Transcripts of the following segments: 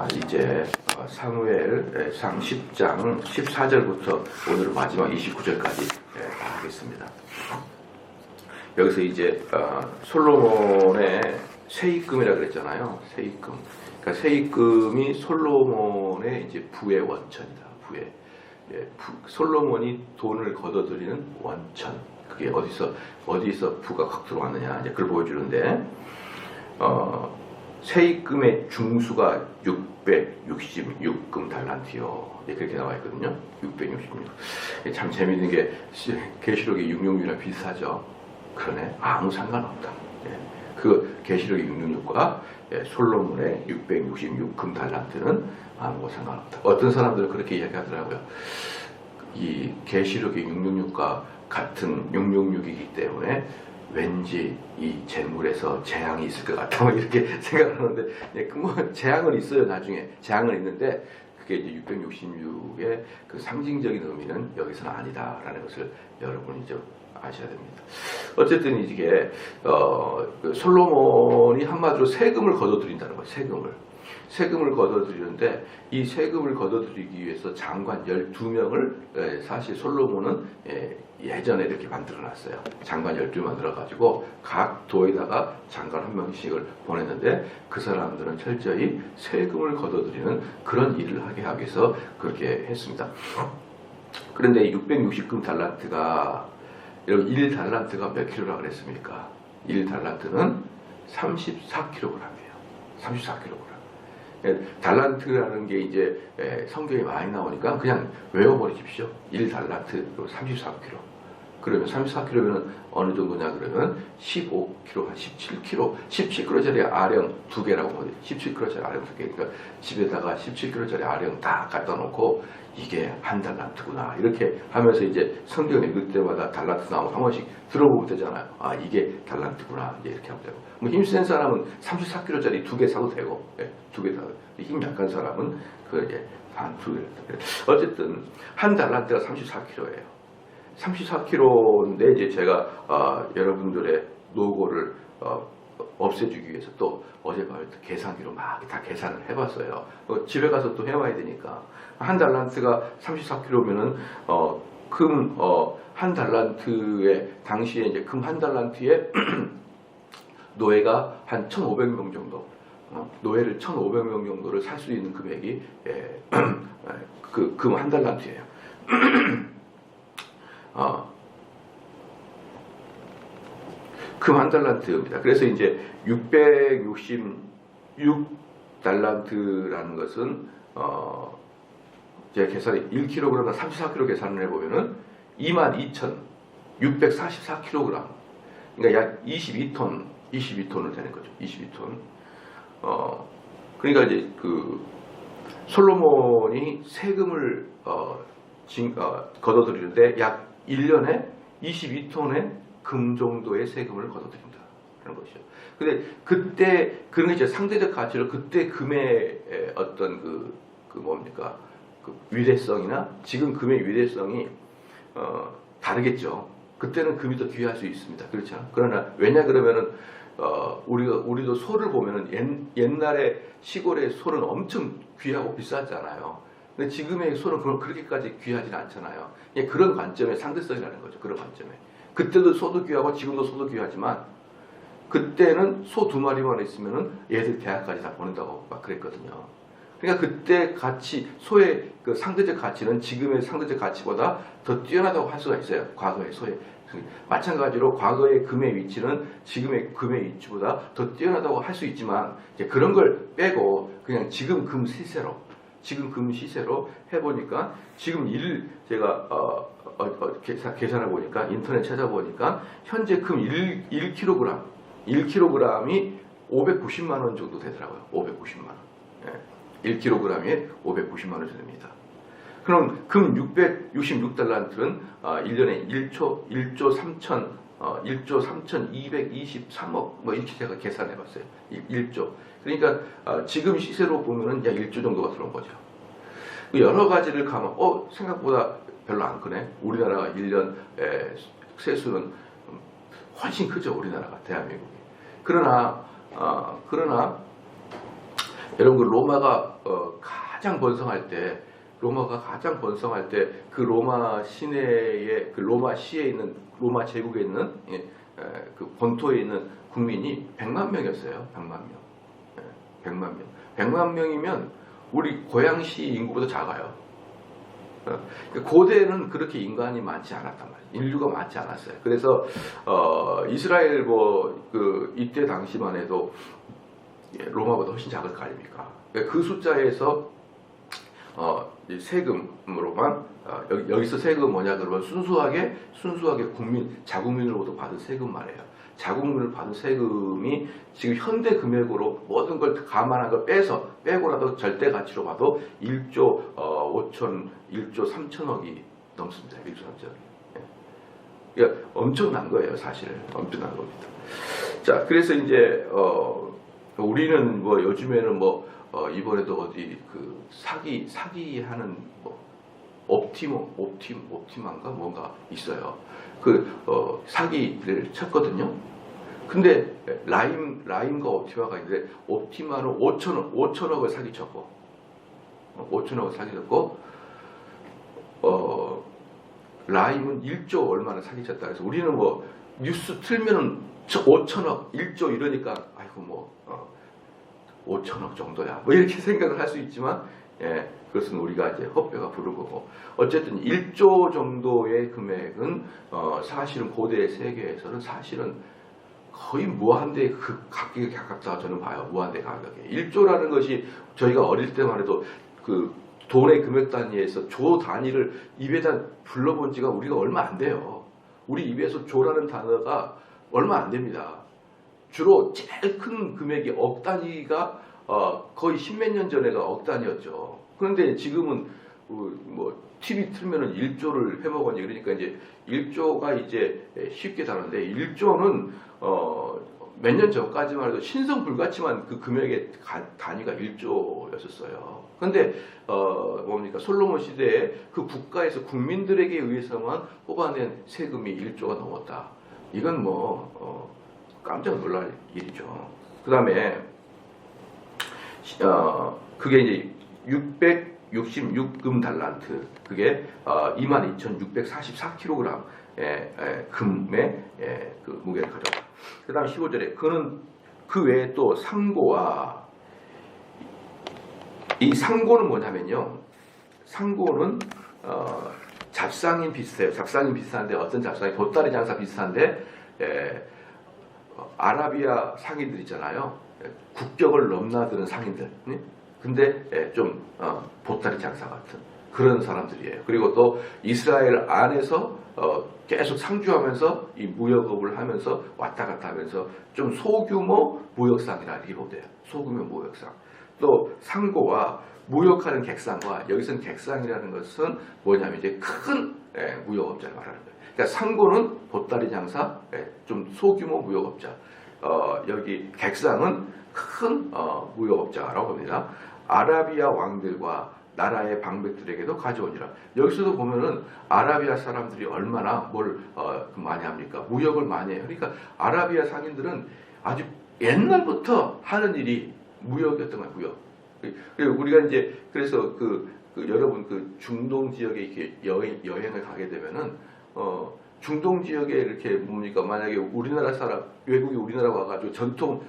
이제 사무엘상 10장 14절부터 오늘 마지막 29절까지 하겠습니다. 여기서 이제 솔로몬의 세입금이라 그랬잖아요. 세입금. 그러니까 세입금이 솔로몬의 이제 부의 원천이다. 부의 솔로몬이 돈을 걷어들이는 원천. 그게 어디서 부가 확 들어왔느냐 이제 그걸 보여주는데 세입금의 중수가 666금 달란트요. 그렇게 나와 있거든요. 666. 참 재밌는 게 계시록의 666이랑 비슷하죠. 그러네. 아무 상관없다. 그 계시록의 666과 솔로몬의 666금 달란트는 아무 상관없다. 어떤 사람들은 그렇게 이야기하더라고요. 이 계시록의 666과 같은 666이기 때문에 왠지 이 재물에서 재앙이 있을 것 같다 뭐 이렇게 생각하는데 뭐 재앙은 있어요. 나중에 재앙은 있는데 그게 이제 666의 그 상징적인 의미는 여기서는 아니다라는 것을 여러분이 좀 아셔야 됩니다. 어쨌든 이게 그 솔로몬이 한마디로 세금을 걷어들인다는 거예요. 세금을 걷어들이는데 이 세금을 걷어들이기 위해서 장관 12명을 사실 솔로몬은 예전에 이렇게 만들어놨어요. 장관 12명 만들어가지고 각 도에다가 장관 한 명씩을 보냈는데 그 사람들은 철저히 세금을 걷어들이는 그런 일을 하게 하기 위해서 그렇게 했습니다. 그런데 660금 달란트가 여러분 1달란트가 몇 킬로라고 그랬습니까? 1달란트는 34kg이에요. 34kg. 달란트라는 게 이제 성경에 많이 나오니까 그냥 외워버리십시오. 1달란트 34kg. 그러면 34kg면 어느 정도냐 그러면 15kg, 한 17kg, 17kg짜리 아령 2개라고 보면 17kg짜리 아령 2개. 그러니까 집에다가 17kg짜리 아령 다 갖다 놓고 이게 한 달란트구나 이렇게 하면서 이제 성경 읽을 때마다 달란트 나오면 한 번씩 들어보면 되잖아요. 아 이게 달란트구나 이제 이렇게 하면 되고 뭐 힘센 사람은 34kg짜리 2개 사도 되고 2개 사도 힘 약한 사람은 그 이제 한 2개. 어쨌든 한 달란트가 34kg예요. 34kg인데 이제 제가 여러분들의 노고를 없애주기 위해서 또 어젯밤에 계산기로 막 다 계산을 해봤어요. 집에 가서 또 해와야 되니까 한 달란트가 34kg면은 금 한 달란트에 당시에 이제 금 한 달란트에 노예가 한 1,500명 정도, 노예를 1,500명 정도를 살 수 있는 금액이 그 금 한 달란트예요. 금 한 달란트입니다. 그래서 이제 666달란트라는 것은 제가 계산을 1kg당 34kg 계산을 해보면은 22,644kg. 그러니까 약 22톤을 되는 거죠. 22톤. 그러니까 이제 그 솔로몬이 세금을 걷어들이는데 약 1년에 22톤의 금 정도의 세금을 걷어들인다 하는 것이죠. 근데 그때 그런 게 이제 상대적 가치로 그때 금의 어떤 그 뭡니까 그 위대성이나 지금 금의 위대성이 다르겠죠. 그때는 금이 더 귀할 수 있습니다. 그렇죠. 그러나 왜냐 그러면은 우리도 소를 보면은 옛날에 시골의 소는 엄청 귀하고 비쌌잖아요. 근데 지금의 소는 그렇게까지 귀하진 않잖아요. 그런 관점의 상대성이라는 거죠. 그런 관점에. 그때도 소도 귀하고 지금도 소도 귀하지만 그때는 소 2마리만 있으면은 얘들 대학까지 다 보낸다고 막 그랬거든요. 그러니까 그때 가치, 소의 그 상대적 가치는 지금의 상대적 가치보다 더 뛰어나다고 할 수가 있어요. 과거의 소의. 마찬가지로 과거의 금의 위치는 지금의 금의 위치보다 더 뛰어나다고 할 수 있지만 이제 그런 걸 빼고 그냥 지금 금 시세로 해보니까 지금 제가 계산해 보니까 인터넷 찾아보니까 현재 금 1kg이 590만 원 정도 되더라고요. 590만 원. 1kg에 590만 원 정도 됩니다. 그럼 금 666달란트는 1년에 1조 3,223억 뭐 이렇게 제가 계산해 봤어요. 1조. 그러니까 지금 시세로 보면은 약 1조 정도가 들어온 거죠. 여러 가지를 가면 생각보다 별로 안 크네. 우리나라가 1년 세수는 훨씬 크죠. 우리나라가 대한민국이. 그러나 여러분 그 로마가 가장 번성할 때 그 로마 시내에 그 로마 시에 있는 로마 제국에 있는 그 본토에 있는 국민이 100만 명이었어요. 100만 명. 100만 명. 100만 명이면 우리 고양시 인구보다 작아요. 고대는 그렇게 인간이 많지 않았단 말이에요. 인류가 많지 않았어요. 그래서 이스라엘 이때 당시만 해도 로마보다 훨씬 작을 거 아닙니까? 그 숫자에서 세금으로만 여기서 세금 뭐냐 그러면 순수하게 자국민으로부터 받은 세금 말이에요. 자국민을 받은 세금이 지금 현대 금액으로 모든 걸 감안한 걸 빼고라도 절대 가치로 봐도 1조 3천억이 넘습니다. 1조 3천억이. 그러니까 엄청난 거예요, 사실. 엄청난 겁니다. 자, 그래서 이제 우리는 뭐 요즘에는 이번에도 어디 그 사기하는 옵티마인가 뭔가 있어요. 사기를 쳤거든요. 근데 라임과 옵티마가 있는데 옵티마는 5천억을 사기쳤고 5천억을 사기쳤고 라임은 1조 얼마나 사기쳤다. 그래서 우리는 뉴스 틀면은 5천억, 1조 이러니까 아이고 5천억 정도야. 이렇게 생각을 할 수 있지만, 그것은 우리가 이제 헛배가 부른 거고. 어쨌든 1조 정도의 금액은, 사실은 고대 세계에서는 사실은 거의 무한대 가격에 가깝다고 저는 봐요. 무한대 가격에. 1조라는 것이 저희가 어릴 때만 해도 그 돈의 금액 단위에서 조 단위를 입에다 불러본 지가 우리가 얼마 안 돼요. 우리 입에서 조라는 단어가 얼마 안 됩니다. 주로 제일 큰 금액이 억 단위가 거의 10몇 년 전에가 억 단위였죠. 그런데 지금은 TV 틀면은 1조를 해먹었니 그러니까 이제 1조가 이제 쉽게 다른데 1조는 몇 년 전까지만 해도 신성 불가침한 그 금액의 단위가 1조였었어요. 그런데 솔로몬 시대에 그 국가에서 국민들에게 의해서만 뽑아낸 세금이 1조가 넘었다. 이건 깜짝 놀랄 일이죠. 그 다음에 그게 이제 666금 달란트, 그게 22,644kg 금의 그 무게를 가져다. 그 다음 15절에 그는 그 외에 또 상고와, 이 상고는 뭐냐면요, 상고는 잡상인 비슷해요. 잡상인 비슷한데 어떤 잡상이 보따리 장사 비슷한데 아라비아 상인들 있잖아요. 국격을 넘나드는 상인들. 근데 좀 보따리 장사 같은 그런 사람들이에요. 그리고 또 이스라엘 안에서 계속 상주하면서 이 무역업을 하면서 왔다 갔다 하면서 좀 소규모 무역상이라 이렇게 보대요. 소규모 무역상. 또 상고와 무역하는 객상과, 여기서는 객상이라는 것은 뭐냐면 이제 큰 무역업자를 말하는 거예요. 그러니까 상고는 보따리 장사, 좀 소규모 무역업자. 여기 객상은 큰 무역업자라고 합니다. 아라비아 왕들과 나라의 방백들에게도 가져오니라. 여기서도 보면은 아라비아 사람들이 얼마나 뭘 많이 합니까? 무역을 많이 해요. 그러니까 아라비아 상인들은 아주 옛날부터 하는 일이 무역이었던 거예요. 무역. 그리고 우리가 이제 그래서 여러분 중동 지역에 이렇게 여행을 가게 되면은 중동 지역에 이렇게 뭡니까? 만약에 우리나라 사람, 외국이 우리나라 와가지고 전통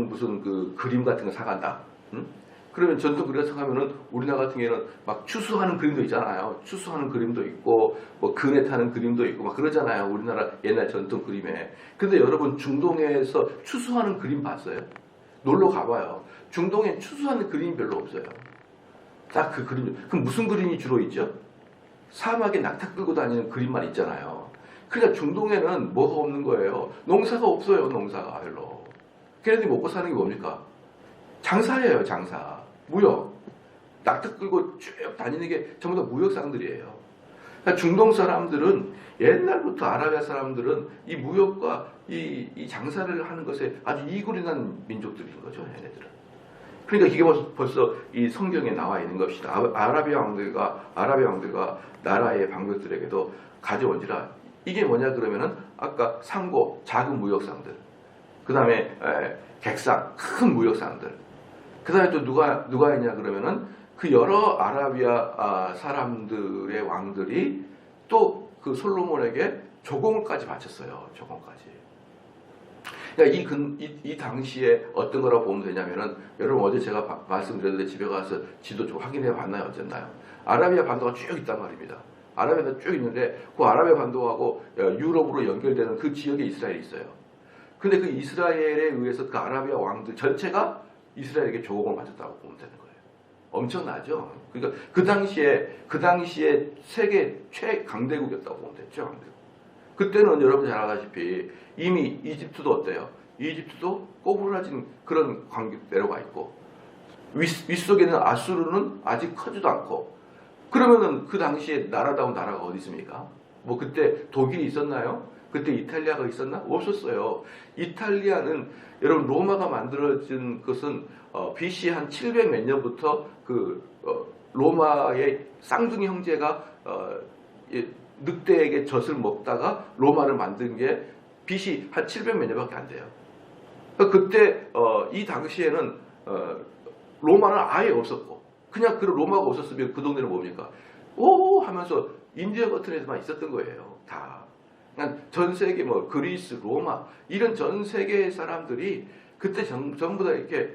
무슨 그림 같은 거 사간다. 응? 그러면 전통 그림 사가면은 우리나라 같은 경우에는 막 추수하는 그림도 있잖아요. 추수하는 그림도 있고, 그네 타는 그림도 있고, 막 그러잖아요. 우리나라 옛날 전통 그림에. 근데 여러분 중동에서 추수하는 그림 봤어요? 놀러 가봐요. 중동에 추수하는 그림이 별로 없어요. 딱 그 그림. 그럼 무슨 그림이 주로 있죠? 사막에 낙타 끌고 다니는 그림만 있잖아요. 그러니까 중동에는 뭐가 없는 거예요? 농사가 없어요. 농사가 별로. 걔네들이 먹고 사는 게 뭡니까? 장사예요. 장사. 무역. 낙타 끌고 쭉 다니는 게 전부 다 무역상들이에요. 그러니까 중동 사람들은 옛날부터 아라비아 사람들은 이 무역과 이 장사를 하는 것에 아주 이골이 난 민족들인 거죠. 얘네들은. 그러니까 이게 벌써 이 성경에 나와 있는 것이다. 아라비아 왕들과 나라의 방백들에게도 가져온지라. 이게 뭐냐 그러면은 아까 상고, 작은 무역상들, 그 다음에 객상, 큰 무역상들, 그 다음에 또 누가 했냐 그러면은 그 여러 아라비아 사람들의 왕들이 또 그 솔로몬에게 조공을까지 바쳤어요. 조공까지. 그러니까 이 당시에 어떤 거라고 보면 되냐면은, 여러분 어제 제가 말씀드렸는데 집에 가서 지도 좀 확인해 봤나요? 어쨌나요? 아라비아 반도가 쭉 있단 말입니다. 아라비아가 쭉 있는데 그 아라비아 반도하고 유럽으로 연결되는 그 지역에 이스라엘이 있어요. 근데 그 이스라엘에 의해서 그 아라비아 왕들 전체가 이스라엘에게 조공을 바쳤다고 보면 되는 거예요. 엄청나죠? 그러니까 그 당시에 세계 최강대국이었다고 보면 됐죠. 그때는 여러분 잘 아다시피 이미 이집트도 어때요? 이집트도 꼬부라진 그런 관계대로 가 있고, 윗속에 있는 아수르는 아직 커지도 않고, 그러면은 그 당시에 나라다운 나라가 어디 있습니까? 뭐 그때 독일이 있었나요? 그때 이탈리아가 있었나? 없었어요. 이탈리아는 여러분 로마가 만들어진 것은 BC 한 700 몇 년부터 로마의 쌍둥이 형제가 늑대에게 젖을 먹다가 로마를 만든 게 BC 한 700 몇 년밖에 안 돼요. 그때 이 당시에는 로마는 아예 없었고, 그냥 그 로마가 없었으면 그 동네는 뭡니까? 오 하면서 인디아 같은 애들만 있었던 거예요. 다. 그냥 전 세계 뭐 그리스, 로마 이런 전 세계 사람들이 그때 전부 다 이렇게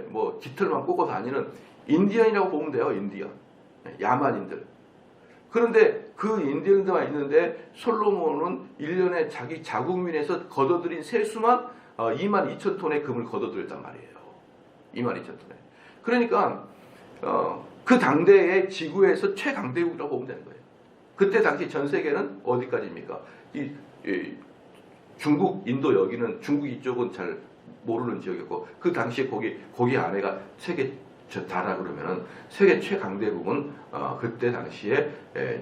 뭐 깃털만 꽂고 다니는 인디언이라고 보면 돼요. 인디언. 야만인들. 그런데 그 인디언들만 있는데 솔로몬은 1년에 자기 자국민에서 걷어들인 세수만 22,000톤의 금을 걷어들였단 말이에요. 22,000톤에. 그러니까 그 당대의 지구에서 최강대국이라고 보면 되는 거예요. 그때 당시 전 세계는 어디까지입니까? 중국, 인도 여기는, 중국 이쪽은 잘 모르는 지역이었고, 그 당시에 거기 안에가 세계 다라 그러면은 세계 최강대국은 그때 당시에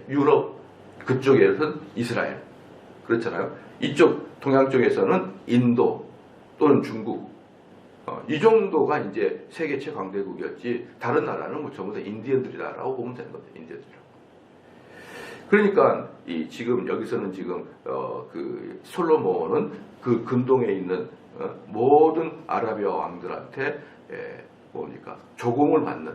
유럽 그쪽에서는 이스라엘, 그렇잖아요. 이쪽 동양 쪽에서는 인도 또는 중국, 이 정도가 이제 세계 최강대국이었지, 다른 나라는 뭐 전부 다 인디언들이다라고 보면 되는 겁니다. 인디언들. 그러니까 지금 여기서는 지금 그 솔로몬은 그 근동에 있는 모든 아라비아 왕들한테 뭡니까? 조공을 받는,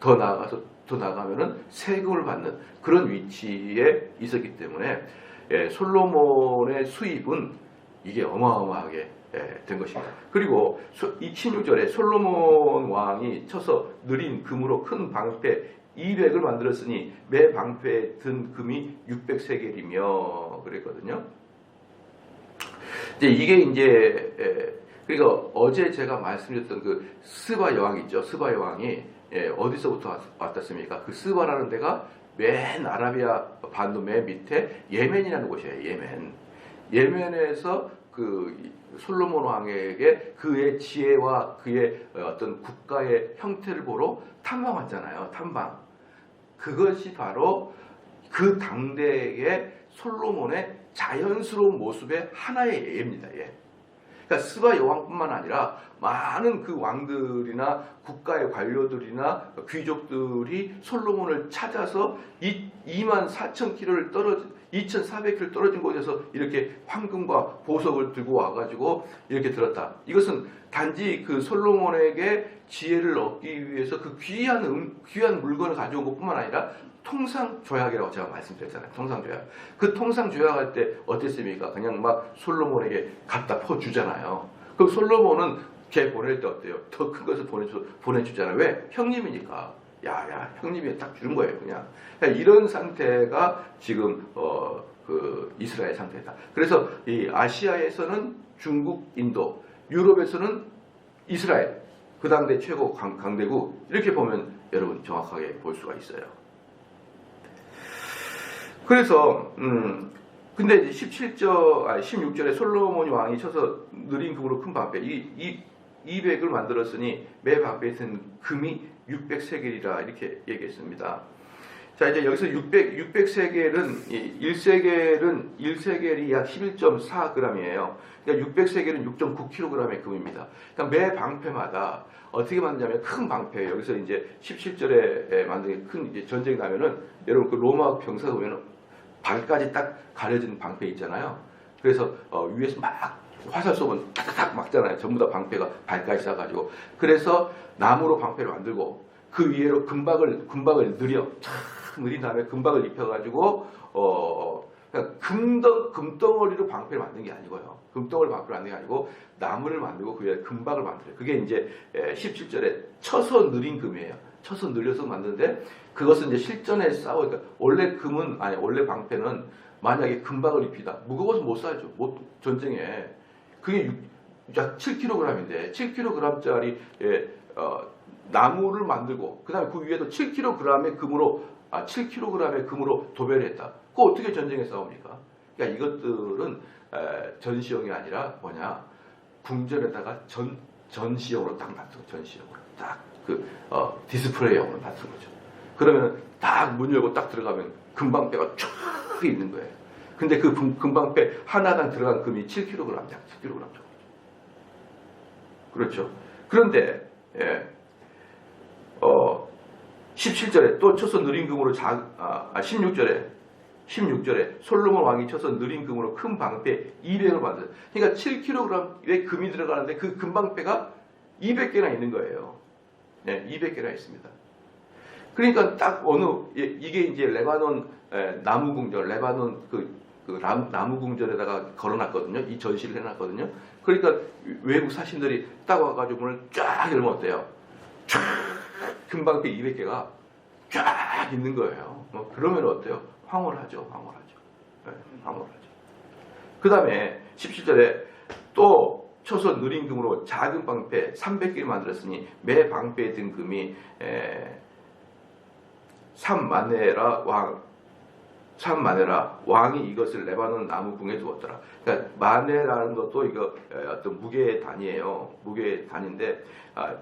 더 나아가면은 세금을 받는 그런 위치에 있었기 때문에 솔로몬의 수입은 이게 어마어마하게 된 것입니다. 그리고 이 16절에 솔로몬 왕이 쳐서 느린 금으로 큰 방패 200을 만들었으니 매 방패에 든 금이 600세겔이며 그랬거든요. 이게 이제 그러니까 어제 제가 말씀드렸던 그 스바 여왕 있죠. 스바 여왕이 어디서부터 왔습니까? 그 스바라는 데가 맨 아라비아 반도 맨 밑에 예멘이라는 곳이에요. 예멘에서 그 솔로몬 왕에게 그의 지혜와 그의 어떤 국가의 형태를 보러 탐방 왔잖아요. 탐방. 그것이 바로 그 당대의 솔로몬의 자연스러운 모습의 하나의 예입니다. 예. 그러니까 스바 여왕뿐만 아니라 많은 그 왕들이나 국가의 관료들이나 귀족들이 솔로몬을 찾아서 24,000km를 2,400km 떨어진 곳에서 이렇게 황금과 보석을 들고 와가지고 이렇게 들었다. 이것은 단지 그 솔로몬에게 지혜를 얻기 위해서 그 귀한 물건을 가져온 것뿐만 아니라 통상조약이라고 제가 말씀드렸잖아요. 통상조약. 그 통상조약할 때 어땠습니까? 그냥 막 솔로몬에게 갖다 퍼주잖아요. 그럼 솔로몬은 걔 보낼 때 어때요? 더 큰 것을 보내주잖아요. 왜? 형님이니까. 야, 형님이 딱 주는 거예요, 그냥. 이런 상태가 지금 그 이스라엘 상태다. 그래서 이 아시아에서는 중국, 인도, 유럽에서는 이스라엘, 그 당대 최고 강대국, 이렇게 보면 여러분 정확하게 볼 수가 있어요. 그래서 근데 이제 16절에 솔로몬이 왕이 쳐서 느린 금으로 큰 방패 200을 만들었으니 매 방패에 든 금이 600세겔이라 이렇게 얘기했습니다. 자, 이제 여기서 600세겔은 1세겔이 약 11.4g이에요. 그러니까 600세겔은 6.9kg의 금입니다. 그러니까 매 방패마다 어떻게 만드냐면 큰 방패, 여기서 이제 17절에 만든 큰 이제 전쟁이 나면은 여러분 그 로마 병사 보면은 발까지 딱 가려진 방패 있잖아요. 그래서 위에서 막 화살 쏘면 탁탁탁 막잖아요. 전부 다 방패가 발까지 쏴가지고. 그래서 나무로 방패를 만들고 그 위에로 금박을 느린 다음에 금박을 입혀가지고 그러니까 금덩어리로 방패를 만든 게 아니고요. 금덩어리 방패를 만든 게 아니고 나무를 만들고 그 위에 금박을 만들어요. 그게 이제 17절에 쳐서 느린 금이에요. 쳐서 늘려서 만드는데 그것은 이제 실전에 싸우니까 원래 원래 방패는 만약에 금박을 입히다 무거워서 못 쏴죠. 전쟁에 그게 약 7kg인데 7kg짜리 나무를 만들고 그다음에 그 위에도 7kg의 금으로 도배를 했다. 그거 어떻게 전쟁에 싸웁니까? 그러니까 이것들은 전시용이 아니라 뭐냐 궁전에다가 전시용으로 딱 놨어. 전시용으로 딱 디스플레이용으로 놨은 거죠. 그러면 딱 문 열고 딱 들어가면 금방패가 쫙 있는 거예요. 근데 그 금방패 하나당 들어간 금이 7kg, 약 7kg 정도. 그렇죠. 그런데 17절에 또 쳐서 느린 금으로 16절에 솔로몬 왕이 쳐서 느린 금으로 큰 방패 200을 만들어요. 그러니까 7kg의 금이 들어가는데 그 금방패가 200개나 있는 거예요. 200개나 있습니다. 그러니까 딱 이게 이제 레바논 나무궁전, 레바논 나무궁전에다가 걸어놨거든요. 이 전시를 해놨거든요. 그러니까 외국 사신들이 딱 와가지고 문을 쫙 열면 어때요? 쫙 금방패 200개가 쫙 있는 거예요. 그러면 어때요? 황홀하죠. 황홀하죠. 그 다음에 17절에 또 쳐서 느린 금으로 작은 방패 300개를 만들었으니 매 방패에 든 금이 3마네라 왕이 이것을 레바논 나무궁에 두었더라. 그러니까 마네라는 것도 이거 어떤 무게의 단위예요. 무게의 단위인데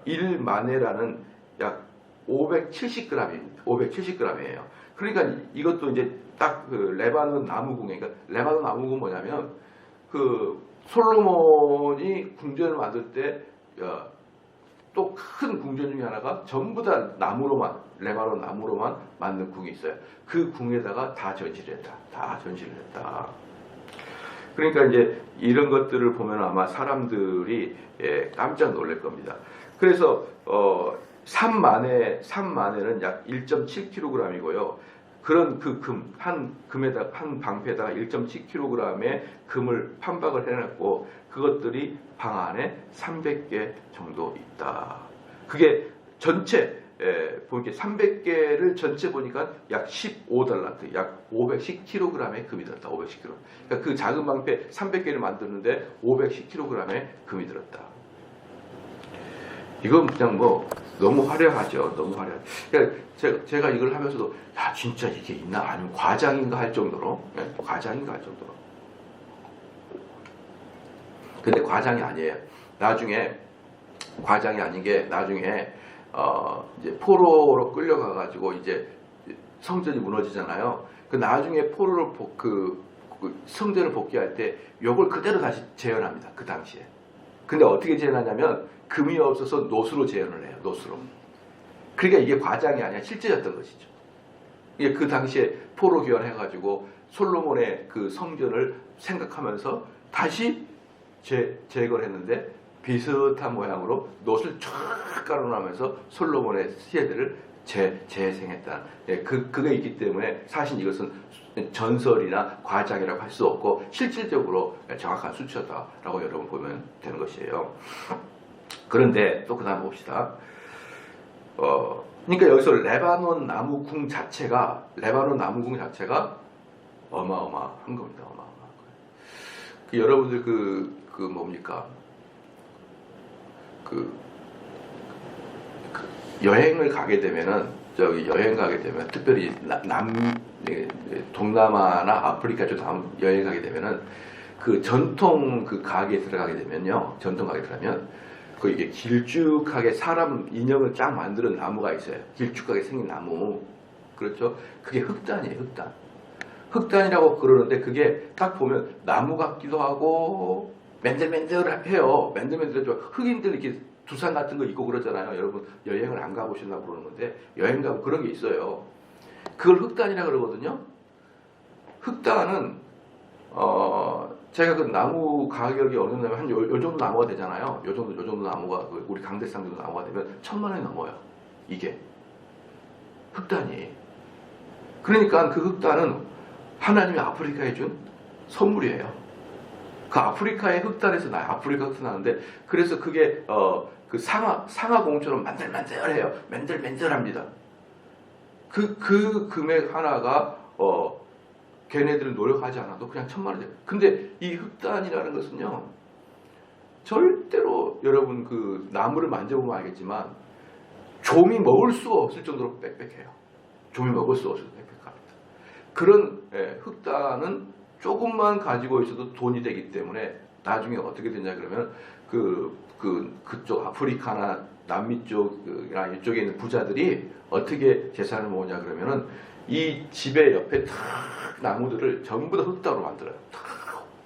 1마네라는 약 570g이에요. 그러니까 이것도 이제 딱 그 레바논 나무궁에, 그러니까 레바논 나무궁은 뭐냐면 그 솔로몬이 궁전을 만들 때 또 큰 궁전 중에 하나가 전부 다 레바논 나무로만 만든 궁이 있어요. 그 궁에다가 다 전시를 했다. 그러니까 이제 이런 것들을 보면 아마 사람들이 깜짝 놀랄 겁니다. 그래서 3만에는 약 1.7kg이고요. 그런 한 방패에다가 1.7kg의 금을 판박을 해놨고 그것들이 방 안에 300개 정도 있다. 그게 전체 보니까 300개를 전체 보니까 약 15달란트, 약 510kg의 금이 들었다. 510kg. 그러니까 그 작은 방패 300개를 만드는데 510kg의 금이 들었다. 이건 그냥 너무 화려하죠. 너무 화려하죠. 그러니까 제가 이걸 하면서도 야 진짜 이게 있나 아니면 과장인가 할 정도로 근데 과장이 아니에요. 나중에 과장이 아닌 게 나중에 이제 포로로 끌려가 가지고 이제 성전이 무너지잖아요. 그 나중에 포로를 그 성전을 복귀할 때 요걸 그대로 다시 재현합니다. 그 당시에. 근데 어떻게 재현하냐면 금이 없어서 노수로 재현을 해요. 노수로. 그러니까 이게 과장이 아니라 실제였던 것이죠. 이게 그 당시에 포로 귀환해가지고 솔로몬의 그 성전을 생각하면서 다시 재건을 했는데 비슷한 모양으로 놋을 쫙 깔아놓으면서 솔로몬의 시대들을 재생했다. 그게 있기 때문에 사실 이것은 전설이나 과장이라고 할 수 없고 실질적으로 정확한 수치다라고 여러분 보면 되는 것이에요. 그런데 또 그 다음 봅시다. 그러니까 여기서 레바논 나무궁 자체가 어마어마한 겁니다. 어마어마한 거예요. 여러분들 뭡니까? 여행을 가게 되면은 특별히 동남아나 아프리카 쪽 여행 가게 되면은 그 전통 그 가게에 들어가게 되면요. 전통 가게에 들어가면 그 이게 길쭉하게 사람 인형을 쫙 만드는 나무가 있어요. 길쭉하게 생긴 나무. 그렇죠? 그게 흑단이에요. 흑단이라고 그러는데 그게 딱 보면 나무 같기도 하고 맨들맨들해요. 맨들맨들해서 흑인들 이렇게 두산 같은 거 입고 그러잖아요. 여러분 여행을 안 가보셨나 모르는 건데 여행 가면 그런 게 있어요. 그걸 흑단이라 그러거든요. 흑단은 제가 그 나무 가격이 어느 정도 되면 요 정도 나무가 되잖아요. 요 정도 나무가 우리 강대상 정도 나무가 되면 1,000만 원이 넘어요. 이게 흑단이. 그러니까 그 흑단은 하나님이 아프리카에 준 선물이에요. 그 아프리카의 흑단에서 아프리카 흑단 나는데, 그래서 그게 그 상아공처럼 만들만들해요. 맨들맨들합니다. 그 금액 하나가 걔네들은 노력하지 않아도 그냥 1,000만 원 돼요. 근데 이 흑단이라는 것은요, 절대로 여러분 그 나무를 만져보면 알겠지만 좀이 먹을 수가 없을 정도로 빽빽해요. 좀이 먹을 수가 없을 정도로 빽빽합니다. 그런 흑단은 조금만 가지고 있어도 돈이 되기 때문에 나중에 어떻게 되냐 그러면 그쪽 아프리카나 남미 쪽이나 이쪽에 있는 부자들이 어떻게 재산을 모으냐 그러면은 이 집의 옆에 탁 나무들을 전부 다 흑단으로 만들어요. 탁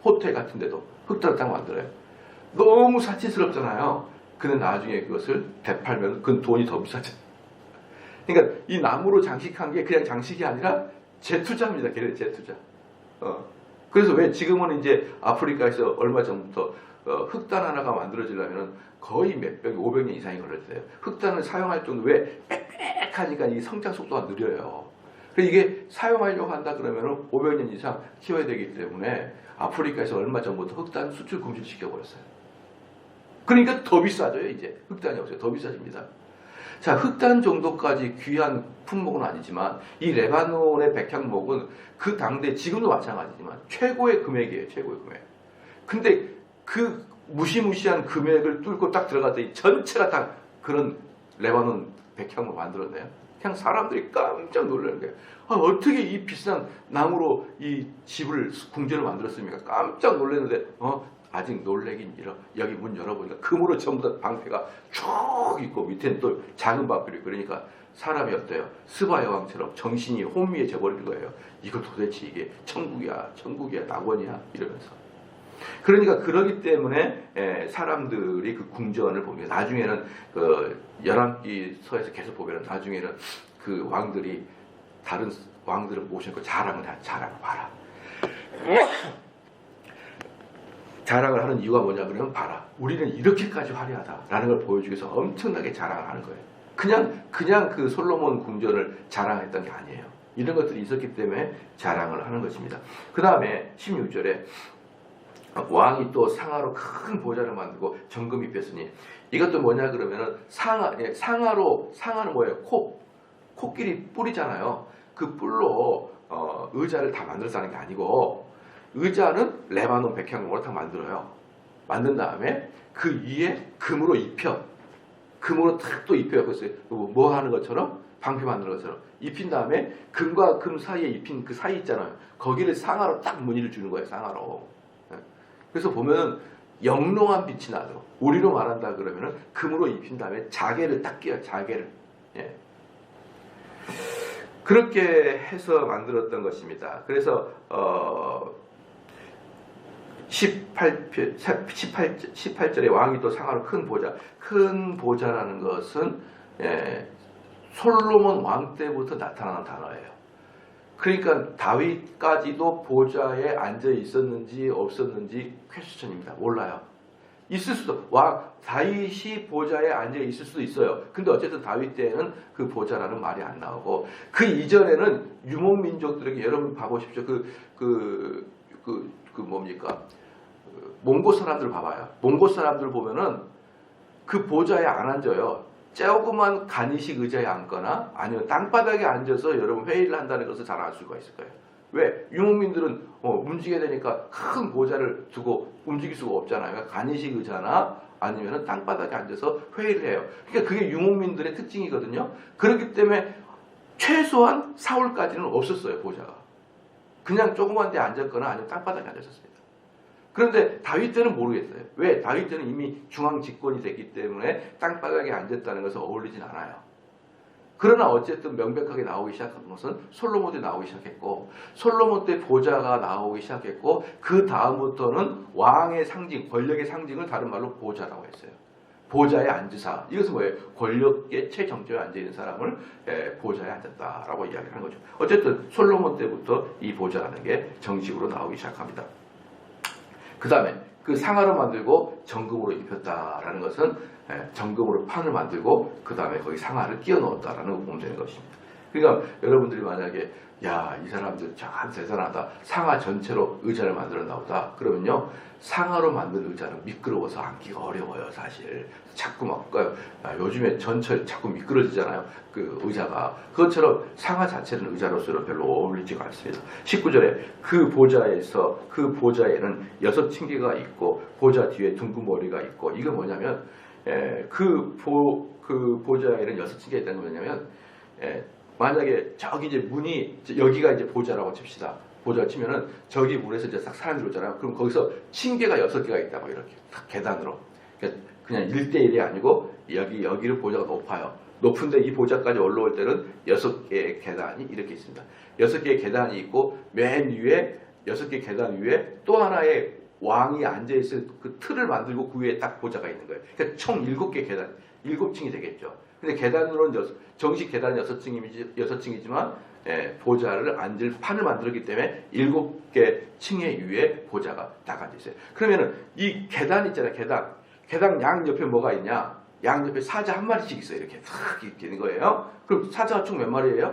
호텔 같은 데도 흑단을 딱 만들어요. 너무 사치스럽잖아요. 근데 나중에 그것을 되팔면 그 돈이 더 비싸죠. 그러니까 이 나무로 장식한 게 그냥 장식이 아니라 재투자입니다. 걔네 재투자. 그래서 왜 지금은 이제 아프리카에서 얼마 전부터 흑단 하나가 만들어지려면 거의 몇백, 500년 이상이 걸렸어요. 흑단을 사용할 정도 왜 빽빽하니까 이 성장 속도가 느려요. 그래서 이게 사용하려고 한다 그러면 500년 이상 키워야 되기 때문에 아프리카에서 얼마 전부터 흑단 수출 금지를 시켜버렸어요. 그러니까 더 비싸져요. 이제 흑단이 없어요. 더 비싸집니다. 자, 흑단 정도까지 귀한 품목은 아니지만 이 레바논의 백향목은 그 당대 지금도 마찬가지지만 최고의 금액이에요. 최고의 금액. 근데 그 무시무시한 금액을 뚫고 딱 들어갔더니 전체가 다 그런 레바논 백향목을 만들었네요. 그냥 사람들이 깜짝 놀라는 거예요. 어떻게 이 비싼 나무로 이 집을 궁전을 만들었습니까? 깜짝 놀랐는데 아직 놀래긴 이러. 여기 문 열어보니까 금으로 전부 다 방패가 쭉 있고 밑에는 또 작은 방패로. 그러니까 사람이 어때요? 스바 여왕처럼 정신이 혼미해져 버리는 거예요. 이거 도대체 이게 천국이야 낙원이야 이러면서. 그러니까 그러기 때문에 사람들이 그 궁전을 보면 나중에는 그 열왕기서에서 계속 보면 나중에는 그 왕들이 다른 왕들을 모셔놓고 자랑을 봐라. 자랑을 하는 이유가 뭐냐 그러면 봐라. 우리는 이렇게까지 화려하다라는 걸 보여주기 위해서 엄청나게 자랑을 하는 거예요. 그냥 그 솔로몬 궁전을 자랑했던 게 아니에요. 이런 것들이 있었기 때문에 자랑을 하는 것입니다. 그 다음에 16절에 왕이 또 상아로 큰 보좌를 만들고 정금 입혔으니 이것도 뭐냐 그러면은 상아는 뭐예요? 코끼리 뿔이잖아요. 그 뿔로 의자를 다 만들어서 하는 게 아니고 의자는 레바논 백향목으로 다 만들어요. 만든 다음에 그 위에 금으로 입혀. 금으로 탁 또 입혀요. 그래서 뭐 하는 것처럼 방패 만드는 것처럼 입힌 다음에 금과 금 사이에 입힌 그 사이 있잖아요. 거기를 상아로 딱 무늬를 주는 거예요. 상아로. 그래서 보면은 영롱한 빛이 나죠. 우리로 말한다 그러면은 금으로 입힌 다음에 자개를 딱 끼워요. 자개를. 예. 그렇게 해서 만들었던 것입니다. 그래서 18절에 왕이 또 상하로 큰 보좌라는 것은 솔로몬 왕 때부터 나타나는 단어예요. 그러니까 다윗까지도 보좌에 앉아 있었는지 없었는지 퀘스천입니다. 몰라요. 있을 수도 다윗이 보좌에 앉아 있을 수도 있어요. 근데 어쨌든 다윗 때에는 그 보좌라는 말이 안 나오고 그 이전에는 유목민족들에게 여러분 봐보십시오. 뭡니까? 몽고 사람들 봐봐요. 몽고 사람들 보면은 그 보좌에 안 앉아요. 조그만 간이식 의자에 앉거나 아니면 땅바닥에 앉아서 여러분 회의를 한다는 것을 잘 알 수가 있을 거예요. 왜? 유목민들은 움직여야 되니까 큰 보좌를 두고 움직일 수가 없잖아요. 간이식 의자나 아니면 땅바닥에 앉아서 회의를 해요. 그러니까 그게 유목민들의 특징이거든요. 그렇기 때문에 최소한 사울까지는 없었어요. 보좌가. 그냥 조그만 데 앉았거나 아니면 땅바닥에 앉았었습니다. 그런데 다윗 때는 모르겠어요. 왜? 다윗 때는 이미 중앙 집권이 됐기 때문에 땅바닥에 앉았다는 것은 어울리진 않아요. 그러나 어쨌든 명백하게 나오기 시작한 것은 솔로몬 때 나오기 시작했고 솔로몬 때 보좌가 나오기 시작했고 그 다음부터는 왕의 상징, 권력의 상징을 다른 말로 보좌라고 했어요. 보좌에 앉으사. 이것은 뭐예요? 권력의 최정점에 앉아있는 사람을 보좌에 앉았다라고 이야기를 하는 거죠. 어쨌든 솔로몬 때부터 이 보좌라는 게 정식으로 나오기 시작합니다. 그 다음에 그 상아로 만들고 정금으로 입혔다라는 것은 정금으로 판을 만들고 그 다음에 거기 상아를 끼워 넣었다라는 거 보면 되는 것입니다. 그러니까 여러분들이 만약에 야, 이 사람들 참 대단하다. 상아 전체로 의자를 만들었나 보다. 그러면요, 상아로 만든 의자는 미끄러워서 앉기가 어려워요, 사실. 자꾸 막, 요즘에 전철 자꾸 미끄러지잖아요, 그 의자가. 그것처럼 상아 자체는 의자로서는 별로 어울리지가 않습니다. 19절에 그 보좌에는 6층계가 있고, 보좌 뒤에 둥근 머리가 있고, 이건 뭐냐면, 그 보좌에는 6층계가 있다는 건 뭐냐면, 만약에 저기 이제 문이 여기가 이제 보좌라고 칩시다. 보좌 치면은 저기 문에서 이제 싹 사람들이 오잖아요. 그럼 거기서 층계가 6개가 있다고 이렇게 계단으로. 그냥 1대1이 아니고 여기를 보좌가 높아요. 높은데 이 보좌까지 올라올 때는 6개의 계단이 이렇게 있습니다. 6개의 계단이 있고 맨 위에 6개 계단 위에 또 하나의 왕이 앉아있을 그 틀을 만들고 그 위에 딱 보좌가 있는 거예요. 그러니까 총 7개 계단, 7층이 되겠죠. 근데 계단으로는 정식 계단은 6층이지만 보좌를 앉을 판을 만들었기 때문에 7개 층의 위에 보좌가 딱 앉아 있어요. 그러면은 이 계단 있잖아요. 계단 양 옆에 뭐가 있냐? 양 옆에 사자 한 마리씩 있어요. 이렇게 탁 이렇게 있는 거예요. 그럼 사자가 총 몇 마리예요?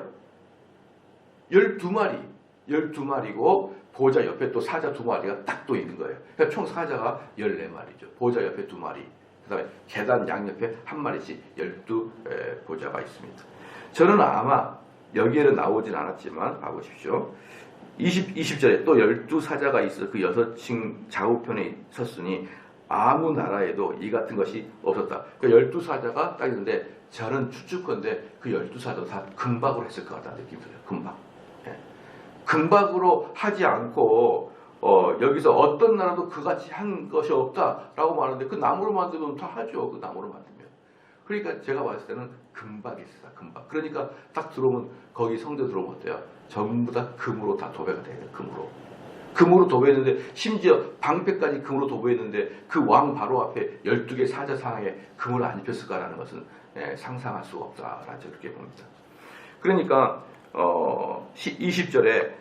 12마리. 12마리고 보좌 옆에 또 사자 2마리가 딱 또 있는 거예요. 그러니까 총 사자가 14마리죠. 보좌 옆에 2마리. 그 다음에 계단 양옆에 한 마리씩 12보좌가 있습니다. 저는 아마 여기에는 나오진 않았지만 봐보십시오. 20절에 또 12사자가 있어 그 6층 좌우편에 섰으니 아무 나라에도 이 같은 것이 없었다. 그 12사자가 딱 있는데 저는 추측컨대 그 12사자도 다 금박으로 했을 것 같다는 느낌이 들어요. 금박. 금박으로 하지 않고 여기서 어떤 나라도 그같이 한 것이 없다라고 말하는데 그 나무로 만들면 다 하죠. 그 나무로 만들면. 그러니까 제가 봤을 때는 금박이 있어요. 금박. 그러니까 딱 들어오면 거기 성대 들어오면 어때요? 전부 다 금으로 다 도배가 돼요. 금으로 도배했는데 심지어 방패까지 금으로 도배했는데 그 왕 바로 앞에 12개 사자상에 금을 안 입혔을까라는 것은 상상할 수가 없다라는 그렇게 봅니다. 그러니까 20절에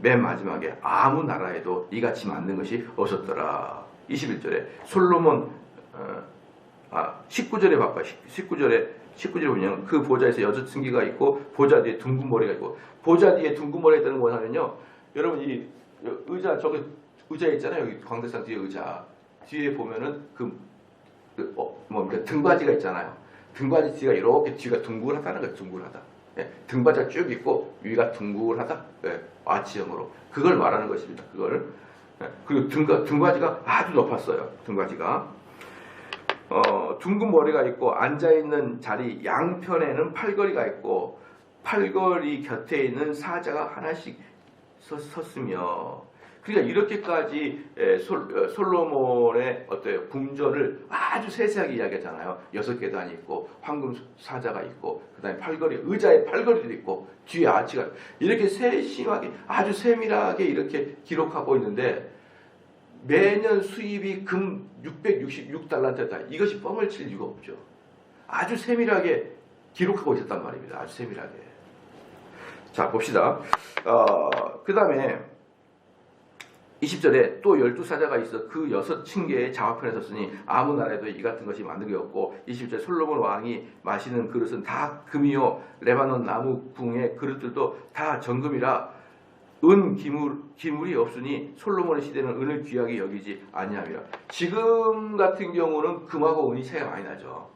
맨 마지막에 아무 나라에도 이같이 만든 것이 없었더라. 21절에 솔로몬 19절에 봐봐. 19절에 보면 그 보좌에서 6층기가 있고 보좌 뒤에 둥근 머리가 있고 보좌 뒤에 둥근 머리가 있다는 건 뭐냐면요. 여러분 이 의자 저기 의자 있잖아요. 여기 광대상 뒤에 의자 뒤에 보면은 등받이가 있잖아요. 등받이 뒤가 이렇게 뒤가 둥글하다는 거예요. 둥글하다. 등받이가 쭉 있고 위가 둥글하다. 아치형으로 그걸 말하는 것입니다. 그걸 그리고 등받이가 아주 높았어요. 등받이가 둥근 머리가 있고 앉아있는 자리 양편에는 팔걸이가 있고 팔걸이 곁에 있는 사자가 하나씩 섰으며 그러니까 이렇게까지 솔로몬의 어때요? 궁전을 아주 세세하게 이야기하잖아요. 6계단이 있고 황금 사자가 있고 그 다음에 팔걸이 의자에 팔걸이도 있고 뒤에 아치가 이렇게 세심하게 아주 세밀하게 이렇게 기록하고 있는데 매년 수입이 금 666달란트다. 이것이 뻥을 칠 이유가 없죠. 아주 세밀하게 기록하고 있었단 말입니다. 아주 세밀하게. 자 봅시다. 그 다음에 20절에 또 12사자가 있어 그 6층계의 좌우편에 섰으니 아무 나라에도 이 같은 것이 만든 게 없고 20절 솔로몬 왕이 마시는 그릇은 다 금이요 레바논 나무 궁의 그릇들도 다 정금이라 은 기물이 없으니 솔로몬의 시대는 은을 귀하게 여기지 아니함이라. 지금 같은 경우는 금하고 은이 차이가 많이 나죠.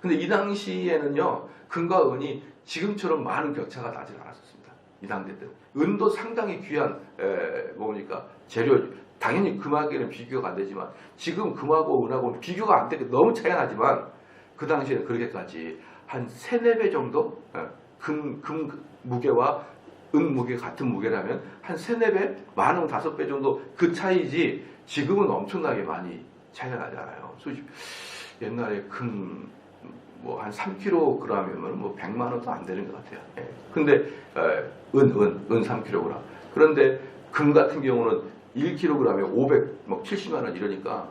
근데 이 당시에는요 금과 은이 지금처럼 많은 격차가 나지 않았습니다. 이 당대 때는 은도 상당히 귀한 뭡니까 재료. 당연히 금하고는 비교가 안 되지만 지금 금하고 은하고는 비교가 안 되게 너무 차이가 나지만 그 당시에는 그렇게까지 한 3-4배 정도 금 무게와 은 무게 같은 무게라면 한 3-4배 많으면 5배 정도 그 차이지 지금은 엄청나게 많이 차이가 나잖아요. 옛날에 금 뭐 한 3kg이면 뭐 100만 원도 안 되는 것 같아요. 근데 은 3kg. 그런데 금 같은 경우는 1kg에 570만 원 이러니까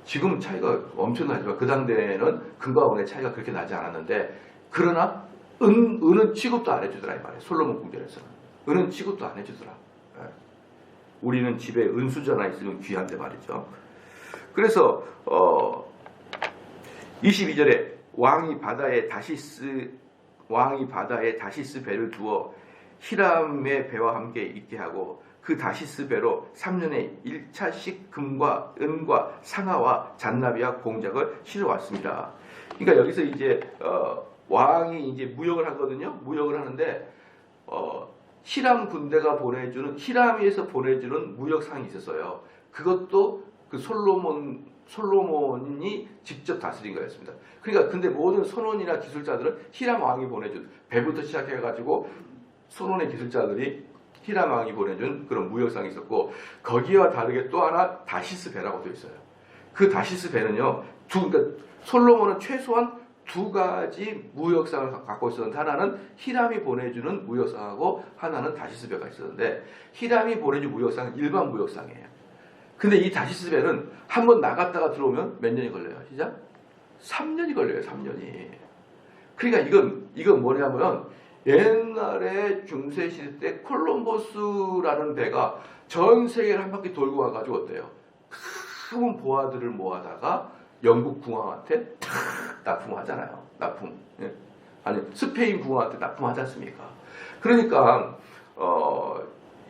지금 차이가 엄청나지만 그 당대에는 금과 은의 차이가 그렇게 나지 않았는데 그러나 은은 취급도 안 해주더라 이 말이에요. 솔로몬 궁전에서는 은은 취급도 안 해주더라. 우리는 집에 은수저나 있으면 귀한데 말이죠. 그래서 22절에 왕이 바다에 다시스 배를 두어 히람의 배와 함께 있게 하고 그 다시스 배로 3년에 1차씩 금과 은과 상아와 잔나비와 공작을 실어왔습니다. 그러니까 여기서 이제 왕이 이제 무역을 하거든요. 무역을 하는데 히람 군대가 히람에서 보내주는 무역상이 있었어요. 그것도 그 솔로몬이 직접 다스린 거였습니다. 그러니까 근데 모든 선원이나 기술자들은 히람 왕이 보내준 배부터 시작해가지고 선원의 기술자들이 히람 왕이 보내준 그런 무역상이 있었고 거기와 다르게 또 하나 다시스 배라고 되어 있어요. 그 다시스 배는요, 그러니까 솔로몬은 최소한 두 가지 무역상을 갖고 있었는데 하나는 히람이 보내주는 무역상하고 하나는 다시스 배가 있었는데 히람이 보내준 무역상은 일반 무역상이에요. 근데 이 다시스 배는 한번 나갔다가 들어오면 몇 년이 걸려요? 시작? 3년이 걸려요. 3년이. 그러니까 이건 뭐냐면 옛날에 중세시대 때 콜럼버스라는 배가 전 세계를 한 바퀴 돌고 와가지고 어때요? 큰 보아들을 모아다가 영국 궁왕한테 탁 납품하잖아요. 납품. 예. 아니 스페인 궁왕한테 납품하지 않습니까? 그러니까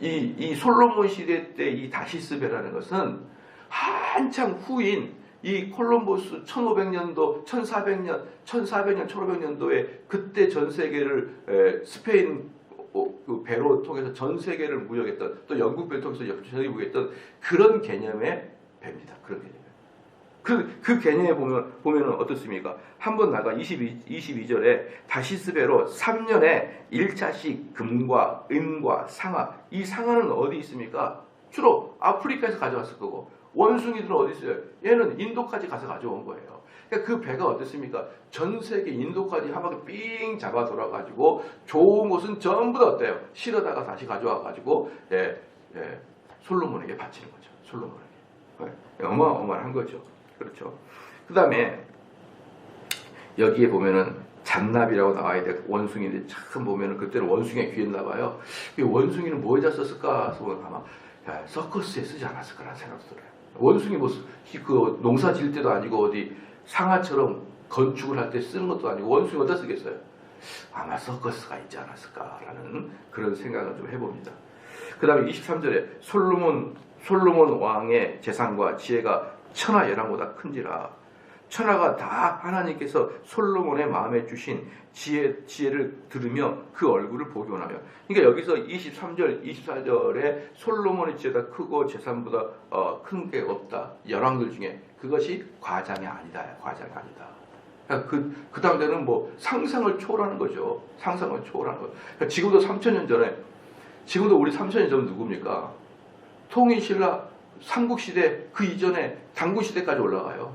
이 솔로몬 시대 때 이 다시스 배라는 것은 한창 후인 이 콜럼버스 1500년도, 1400년, 1500년도에 그때 전 세계를 스페인 그 배로 통해서 전 세계를 무역했던 또 영국 배를 통해서 전세계 무역했던 그런 개념의 배입니다. 그런 개념. 그 개념에 보면은 어떻습니까? 한번 나가 22절에 다시스 배로 3년에 1차씩 금과 은과 상아. 이 상아는 어디 있습니까? 주로 아프리카에서 가져왔을 거고 원숭이들은 어디 있어요? 얘는 인도까지 가서 가져온 거예요. 그러니까 그 배가 어떻습니까? 전 세계 인도까지 한 바퀴 삥 잡아 돌아가지고 좋은 곳은 전부 다 어때요? 실어다가 다시 가져와가지고 솔로몬에게 바치는 거죠. 솔로몬에게. 어마어마한 거죠. 그렇죠. 그 다음에 여기에 보면은 잔나비라고 나와야 돼. 원숭이인데 참 보면은 그때는 원숭이가 귀했나 봐요. 이 원숭이는 뭐에다 썼을까? 그래서 아마 서커스에 쓰지 않았을까라는 생각도 들어요. 원숭이 그 농사 지을 때도 아니고 어디 상아처럼 건축을 할 때 쓰는 것도 아니고 원숭이 어디다 쓰겠어요? 아마 서커스가 있지 않았을까라는 그런 생각을 좀 해봅니다. 그 다음에 23절에 솔로몬 왕의 재산과 지혜가 천하 열왕보다 큰지라. 천하가 다 하나님께서 솔로몬의 마음에 주신 지혜를 들으며 그 얼굴을 보기 원하며. 그러니까 여기서 23절, 24절에 솔로몬의 지혜가 크고 재산보다 큰 게 없다. 열왕들 중에 그것이 과장이 아니다. 과장이 아니다. 그러니까 그 당대는 뭐 상상을 초월하는 거죠. 상상을 초월하는 거. 그러니까 지금도 3,000년 전에, 지금도 우리 3,000년 전 누굽니까? 통일신라 삼국시대 그 이전에 당군시대까지 올라가요.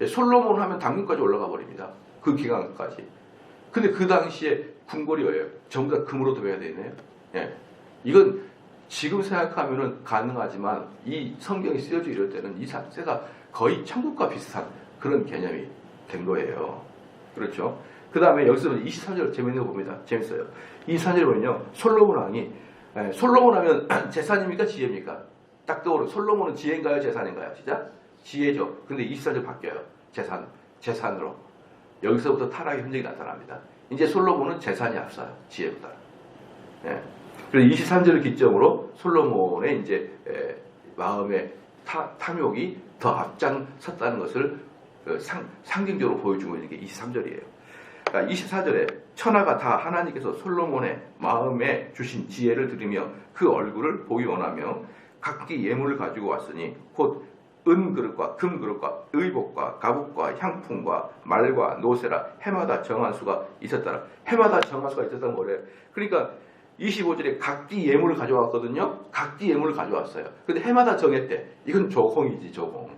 솔로몬 하면 당군까지 올라가 버립니다. 그 기간까지. 근데 그 당시에 궁궐이 왜요? 전부 다 금으로 도배가 되어 있네요. 예. 이건 지금 생각하면은 가능하지만 이 성경이 쓰여져 이럴 때는 이 자체가 거의 천국과 비슷한 그런 개념이 된 거예요. 그렇죠? 그 다음에 여기서는 23절 재밌는 거 봅니다. 재밌어요. 24절에 보면요. 솔로몬 왕이, 솔로몬 하면 재산입니까? 지혜입니까? 딱 떠오르는 솔로몬은 지혜인가요? 재산인가요? 진짜? 지혜죠. 근데 24절 바뀌어요. 재산으로. 여기서부터 타락의 흔적이 나타납니다. 이제 솔로몬은 재산이 앞서요. 지혜보다. 예. 그리고 23절을 기점으로 솔로몬의 이제 마음의 탐욕이 더 앞장섰다는 것을 상징적으로 보여주고 있는 게 23절이에요. 그러니까 24절에 천하가 다 하나님께서 솔로몬의 마음에 주신 지혜를 들으며 그 얼굴을 보기 원하며 각기 예물을 가지고 왔으니 곧 은그릇과 금그릇과 의복과 가복과 향품과 말과 노새라 해마다 정한 수가 있었더라. 해마다 정한 수가 있었다는 거래요. 그러니까 25절에 각기 예물을 가져왔거든요. 각기 예물을 가져왔어요. 근데 해마다 정했대. 이건 조공이지, 조공.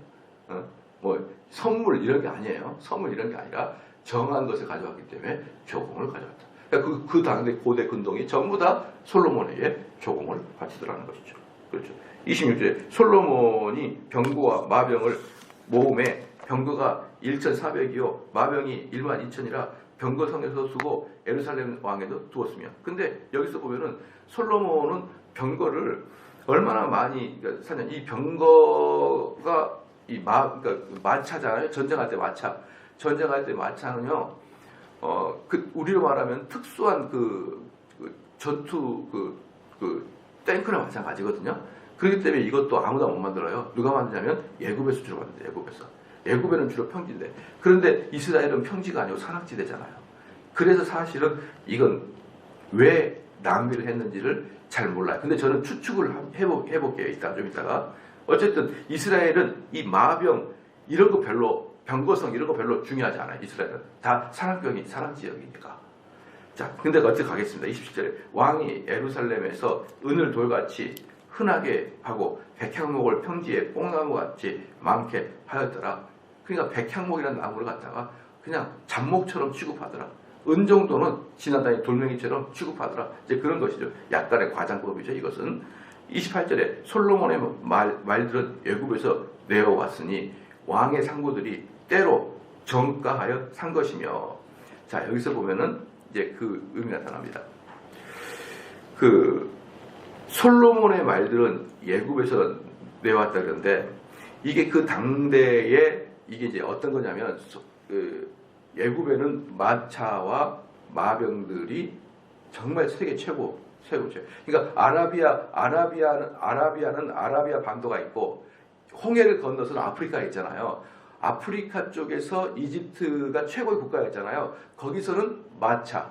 뭐 선물 이런 게 아니에요. 선물 이런 게 아니라 정한 것을 가져왔기 때문에 조공을 가져왔다. 그러니까 그 당대 고대 근동이 전부 다 솔로몬에게 조공을 바치더라는 것이죠. 그렇죠. 26절에 솔로몬이 병거와 마병을 모음에 병거가 1,400이요 마병이 12,000이라 병거성에서 두고 예루살렘 왕에도 두었으며. 근데 여기서 보면은 솔로몬은 병거를 얼마나 많이 그러니까 이 병거가 그러니까 마차잖아요. 전쟁할 때 마차. 전쟁할 때 마차는요. 우리로 말하면 특수한 전투 탱크나 마찬가지거든요. 그렇기 때문에 이것도 아무나 못 만들어요. 누가 만드냐면 예굽에서 주로 만든대요. 예굽에는 주로 평지인데, 그런데 이스라엘은 평지가 아니고 산악지대잖아요. 그래서 사실은 이건 왜 낭비를 했는지를 잘 몰라요. 근데 저는 추측을 해볼게요. 좀 이따가. 어쨌든 이스라엘은 이 마병 이런 거 별로, 병거성 이런 거 별로 중요하지 않아요. 이스라엘은 다 산악지역이니까. 자, 근데 어떻게 가겠습니다. 27절에 왕이 예루살렘에서 은을 돌같이 흔하게 하고 백향목을 평지에 뽕나무같이 많게 하였더라. 그러니까 백향목이라는 나무를 갖다가 그냥 잡목처럼 취급하더라. 은 정도는 지나다니 돌멩이처럼 취급하더라. 이제 그런 것이죠. 약간의 과장법이죠. 이것은 28절에 솔로몬의 말들은 애굽에서 내어왔으니 왕의 상고들이 때로 정가하여 산 것이며. 자, 여기서 보면은 이제 그 의미가 나타납니다. 솔로몬의 말들은 예굽에서 내왔다 그러는데, 이게 그 당대에 이게 이제 어떤 거냐면, 예굽에는 마차와 마병들이 정말 세계 최고죠. 그러니까 아라비아는 아라비아 반도가 있고, 홍해를 건너서는 아프리카가 있잖아요. 아프리카 쪽에서 이집트가 최고의 국가였잖아요. 거기서는 마차,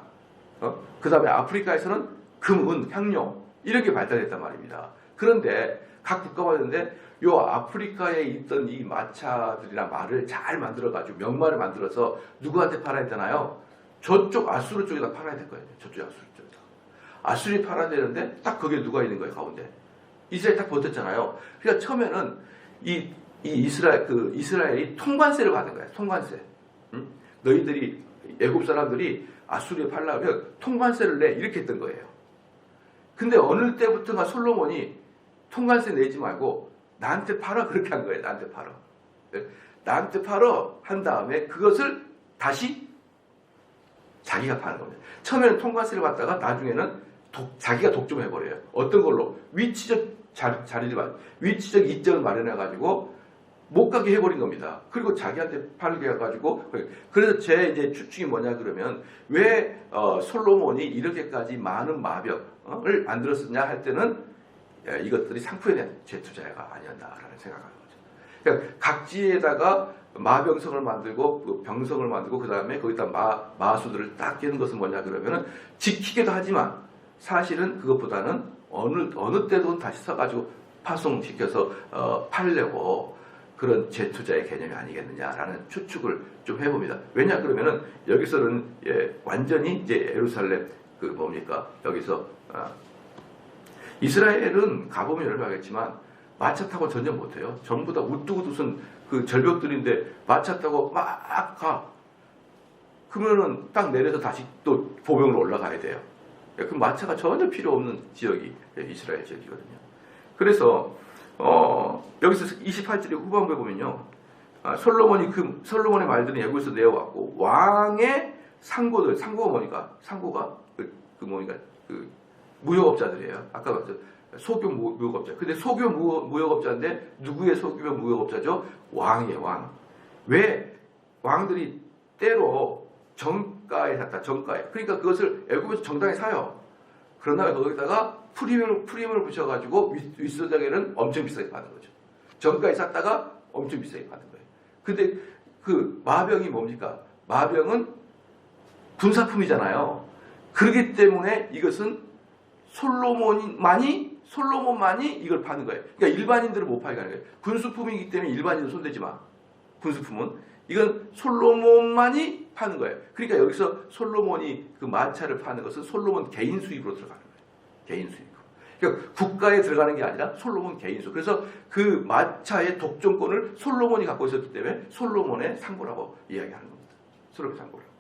그 다음에 아프리카에서는 금, 은, 향료 이렇게 발달했단 말입니다. 그런데 각 국가마다인데 요 아프리카에 있던 이 마차들이나 말을 잘 만들어가지고 명말을 만들어서 누구한테 팔아야 되나요? 저쪽 아수르 쪽에다 팔아야 될 거예요. 저쪽 아수르 쪽에다. 아수르에 팔아야 되는데 딱 거기에 누가 있는 거예요, 가운데. 이스라엘 딱 버텼잖아요. 그러니까 처음에는 이스라엘이 통관세를 받는 거예요. 통관세. 응? 너희들이 애굽 사람들이 아수르에 팔려면 통관세를 내, 이렇게 했던 거예요. 근데 어느 때부터가 솔로몬이 통관세 내지 말고 나한테 팔아, 그렇게 한 거예요. 나한테 팔아. 나한테 팔아 한 다음에 그것을 다시 자기가 파는 겁니다. 처음에는 통관세를 받다가 나중에는 자기가 독점해버려요. 어떤 걸로? 위치적 이점을 마련해가지고 못 가게 해버린 겁니다. 그리고 자기한테 팔게 해가지고. 그래서 제 이제 추측이 뭐냐 그러면, 왜 솔로몬이 이렇게까지 많은 마병을 만들었었냐 할 때는 이것들이 상품에 대한 재투자가 아니었나라는 생각을 하는 거죠. 그러니까 각지에다가 마병성을 만들고 병성을 만들고 그 다음에 거기다 마수들을 딱 끼는 것은 뭐냐 그러면은 지키기도 하지만 사실은 그것보다는 어느 때도 다시 써가지고 파송시켜서 팔려고, 그런 재투자의 개념이 아니겠느냐라는 추측을 좀 해봅니다. 왜냐 그러면은 여기서는 완전히 이제 예루살렘 여기서 이스라엘은 가보면 열받겠지만 마차 타고 전쟁 못해요. 전부 다 우뚝우뚝은 절벽들인데 마차 타고 막 가. 그러면은 딱 내려서 다시 또 보병으로 올라가야 돼요. 그 마차가 전혀 필요 없는 지역이 이스라엘 지역이거든요. 그래서 여기서 28절의 후반부에 보면요, 솔로몬의 말들은 예고에서 내어왔고 왕의 상고들, 상고가 뭡니까? 상고가 무역업자들이에요. 아까 봤죠. 소규 무역업자. 근데 소규 무역업자인데 누구의 소규 무역업자죠? 왕이에요, 왕. 왜? 왕들이 때로 정가에 샀다, 정가에. 그러니까 그것을 애굽에서 정당에 사요. 그러나 거기다가 프리미엄을 붙여가지고 윗소장에는 엄청 비싸게 파는 거죠. 정가에 샀다가 엄청 비싸게 파는 거예요. 근데 그 마병이 뭡니까? 마병은 군사품이잖아요. 그렇기 때문에 이것은 솔로몬만이 이걸 파는 거예요. 그러니까 일반인들은 못 파게 하는 거예요. 군수품이기 때문에 일반인은 손대지 마. 군수품은. 이건 솔로몬만이 파는 거예요. 그러니까 여기서 솔로몬이 그 마차를 파는 것은 솔로몬 개인 수입으로 들어가는 거예요. 개인 수입. 그러니까 국가에 들어가는 게 아니라 솔로몬 개인 수입. 그래서 그 마차의 독점권을 솔로몬이 갖고 있었기 때문에 솔로몬의 상고라고 이야기하는 겁니다. 솔로몬의 상고라고.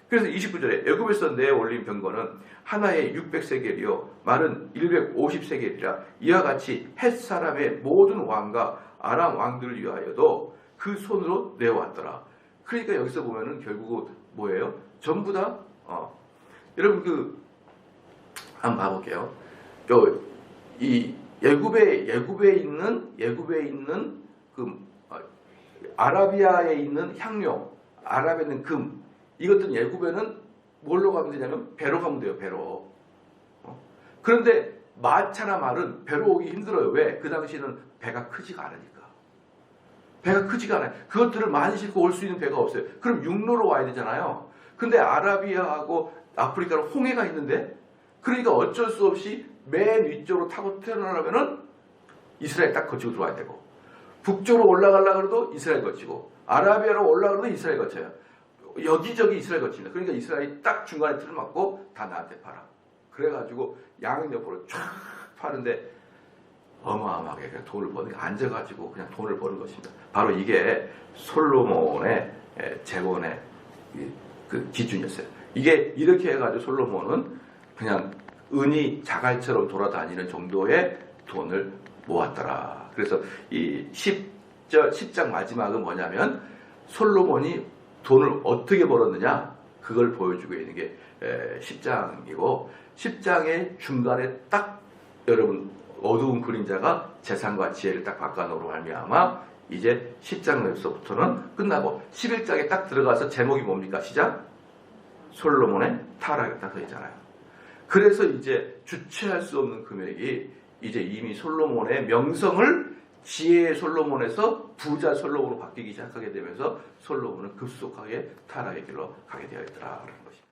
그래서 29절에 애굽에서 내어올린 병거는 하나에 600세겔이요 말은 150세겔이라 이와 같이 헷 사람의 모든 왕과 아람 왕들을 위하여도 그 손으로 내어왔더라. 그러니까 여기서 보면은 결국은 뭐예요? 전부 다 여러분 한번 봐볼게요. 이 예굽에 있는 그 아라비아에 있는 향료, 아랍에 있는 금, 이것들은 예굽에는 뭘로 가면 되냐면 배로 가면 돼요. 배로. 그런데 마차나 말은 배로 오기 힘들어요. 왜? 그 당시에는 배가 크지가 않으니까. 배가 크지가 않아요. 그것들을 많이 싣고 올 수 있는 배가 없어요. 그럼 육로로 와야 되잖아요. 근데 아라비아하고 아프리카는 홍해가 있는데, 그러니까 어쩔 수 없이 맨 위쪽으로 타고 태어나려면은 이스라엘 딱 거치고 들어와야 되고, 북쪽으로 올라가려고 해도 이스라엘 거치고, 아라비아로 올라가도 이스라엘 거쳐요. 여기저기 이스라엘 거칩니다. 그러니까 이스라엘이 딱 중간에 틀을 막고 다 나한테 팔아. 그래가지고 양옆으로 쫙 파는데 어마어마하게 그냥 돈을 버는 게, 앉아가지고 그냥 돈을 버는 것입니다. 바로 이게 솔로몬의 재원의 그 기준이었어요. 이게 이렇게 해가지고 솔로몬은 그냥 은이 자갈처럼 돌아다니는 정도의 돈을 모았더라. 그래서 이 10장 마지막은 뭐냐면 솔로몬이 돈을 어떻게 벌었느냐, 그걸 보여주고 있는 게 10장이고, 10장의 중간에 딱 여러분 어두운 그림자가 재산과 지혜를 딱 바꿔놓으로 말미암아 이제 10장에서부터는 끝나고 11장에 딱 들어가서 제목이 뭡니까? 시작? 솔로몬의 타락이 딱 서 있잖아요. 그래서 이제 주체할 수 없는 금액이 이제 이미 솔로몬의 명성을 지혜의 솔로몬에서 부자 솔로몬으로 바뀌기 시작하게 되면서 솔로몬은 급속하게 타락의 길로 가게 되어 있더라라는 것입니다.